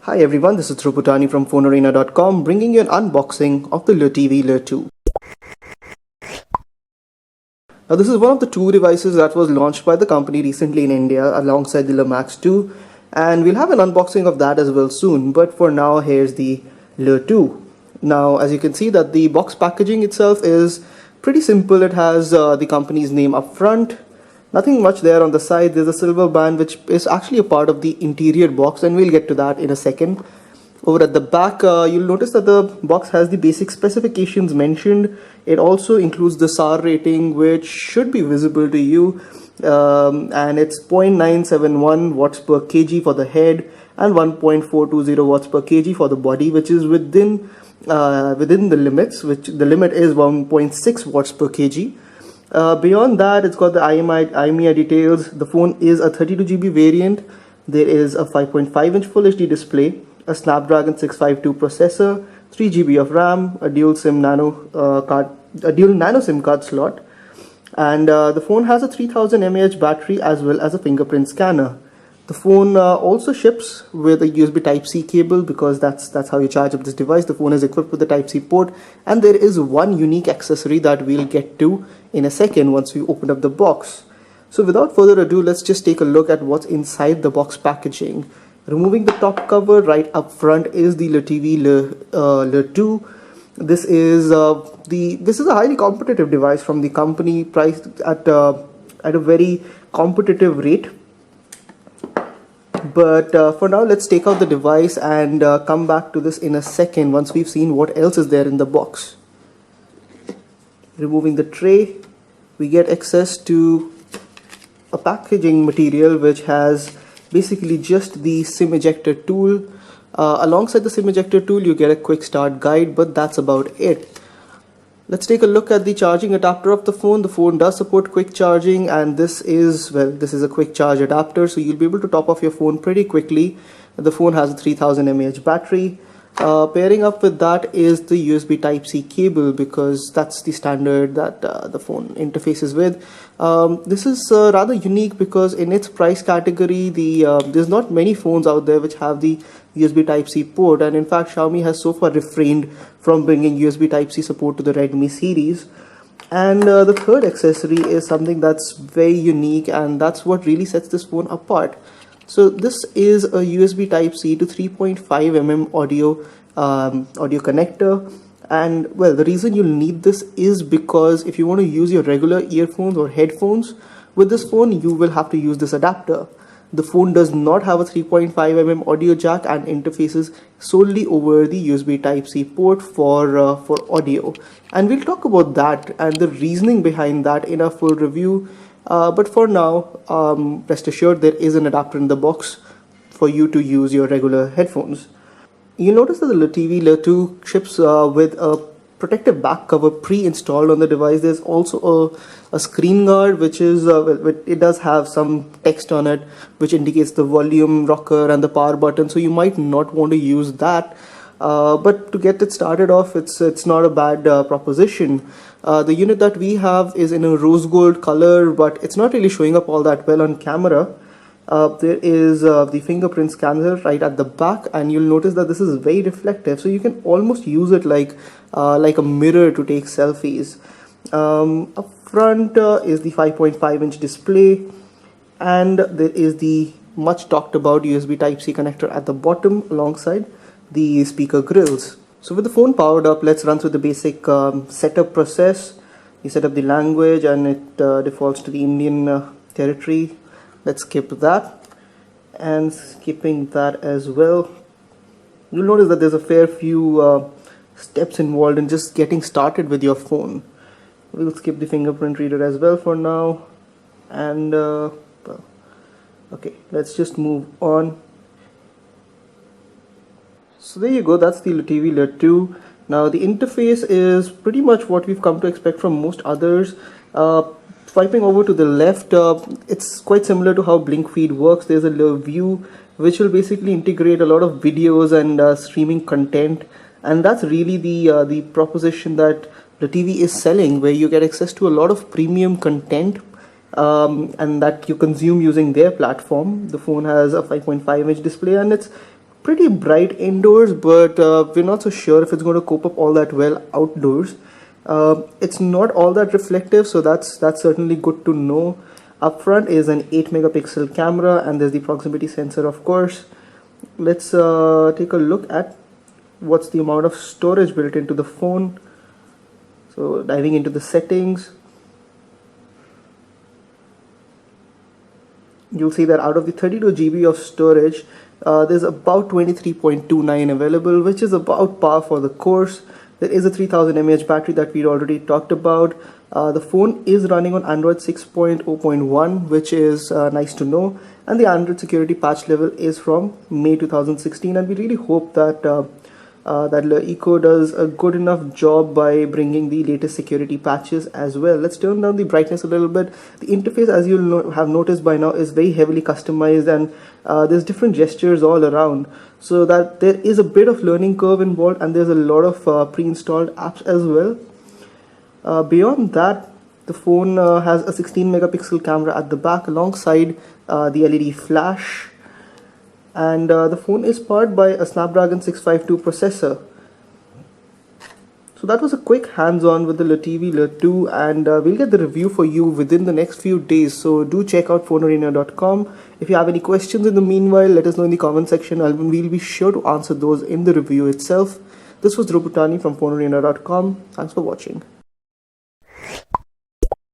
Hi everyone, this is Thruputani from Fonearena.com bringing you an unboxing of the LeTV Le2. Now this is one of the two devices that was launched by the company recently in India alongside the LeMax 2, and we'll have an unboxing of that as well soon, but for now here's the Le2. Now as you can see that the box packaging itself is pretty simple. It has the company's name up front. Nothing much there on the side. There's a silver band which is actually a part of the interior box, and we'll get to that in a second. Over at the back, you'll notice that the box has the basic specifications mentioned. It also includes the SAR rating, which should be visible to you, and it's 0.971 watts per kg for the head and 1.420 watts per kg for the body, which is within the limits, which the limit is 1.6 watts per kg. Beyond that, it's got the IMEI details. The phone is a 32GB variant. There is a 5.5-inch Full HD display, a Snapdragon 652 processor, 3GB of RAM, a dual nano SIM card slot, and the phone has a 3000 mAh battery as well as a fingerprint scanner. The phone also ships with a USB Type-C cable because that's how you charge up this device. The phone is equipped with the Type-C port, and there is one unique accessory that we'll get to in a second once we open up the box. So without further ado, let's just take a look at what's inside the box packaging. Removing the top cover, right up front is the LeTV Le2. This is a highly competitive device from the company, priced at a very competitive rate. But for now, let's take out the device and come back to this in a second once we've seen what else is there in the box. Removing the tray, we get access to a packaging material which has basically just the SIM ejector tool. Alongside the SIM ejector tool, you get a quick start guide, but that's about it. Let's take a look at the charging adapter of the phone. The phone does support quick charging, and this is a quick charge adapter, so you'll be able to top off your phone pretty quickly. The phone has a 3000 mAh battery. Pairing up with that is the USB Type-C cable, because that's the standard that the phone interfaces with. This is rather unique because in its price category, there's not many phones out there which have the USB Type-C port, and in fact Xiaomi has so far refrained from bringing USB Type-C support to the Redmi series. And the third accessory is something that's very unique, and that's what really sets this phone apart. So this is a USB Type-C to 3.5mm audio connector, and well, the reason you'll need this is because if you want to use your regular earphones or headphones with this phone, you will have to use this adapter. The phone does not have a 3.5mm audio jack and interfaces solely over the USB Type-C port for audio, and we'll talk about that and the reasoning behind that in a full review. But for now, rest assured there is an adapter in the box for you to use your regular headphones. You'll notice that the LeTV Le2 ships with a protective back cover pre-installed on the device. There's also a screen guard which is it does have some text on it which indicates the volume rocker and the power button, so you might not want to use that. But to get it started off, it's not a bad proposition. The unit that we have is in a rose gold color, but it's not really showing up all that well on camera. There is the fingerprint scanner right at the back, and you'll notice that this is very reflective, so you can almost use it like a mirror to take selfies. Up front is the 5.5-inch display, and there is the much talked about USB Type-C connector at the bottom alongside the speaker grills. So with the phone powered up, let's run through the basic setup process. You set up the language and it defaults to the Indian territory. Let's skip that, and skipping that as well, you'll notice that there's a fair few steps involved in just getting started with your phone. We'll skip the fingerprint reader as well for now, and okay, let's just move on. So there you go, that's the LeTV Le2. Now the interface is pretty much what we've come to expect from most others. Swiping over to the left, it's quite similar to how Blink Feed works. There's a little view which will basically integrate a lot of videos and streaming content, and that's really the proposition that LeTV is selling, where you get access to a lot of premium content and that you consume using their platform. The phone has a 5.5-inch display, and it's pretty bright indoors, but we're not so sure if it's going to cope up all that well outdoors. It's not all that reflective, so that's certainly good to know. Up front is an 8 megapixel camera, and there's the proximity sensor, of course. Let's take a look at what's the amount of storage built into the phone. So diving into the settings, you'll see that out of the 32 GB of storage, there's about 23.29 available, which is about par for the course. There is a 3000 mAh battery that we'd already talked about. The phone is running on Android 6.0.1, which is nice to know, and the Android security patch level is from May 2016, and we really hope that that LeEco does a good enough job by bringing the latest security patches as well. Let's turn down the brightness a little bit. The interface, as you'll have noticed by now, is very heavily customized, and there's different gestures all around, so that there is a bit of learning curve involved, and there's a lot of pre-installed apps as well. Beyond that, the phone has a 16 megapixel camera at the back alongside the LED flash, and the phone is powered by a Snapdragon 652 processor. So that was a quick hands-on with the LeTV Le2, and we'll get the review for you within the next few days, so do check out Fonearena.com. If you have any questions in the meanwhile, let us know in the comment section, and we'll be sure to answer those in the review itself. This was Robutani from Fonearena.com. Thanks for watching.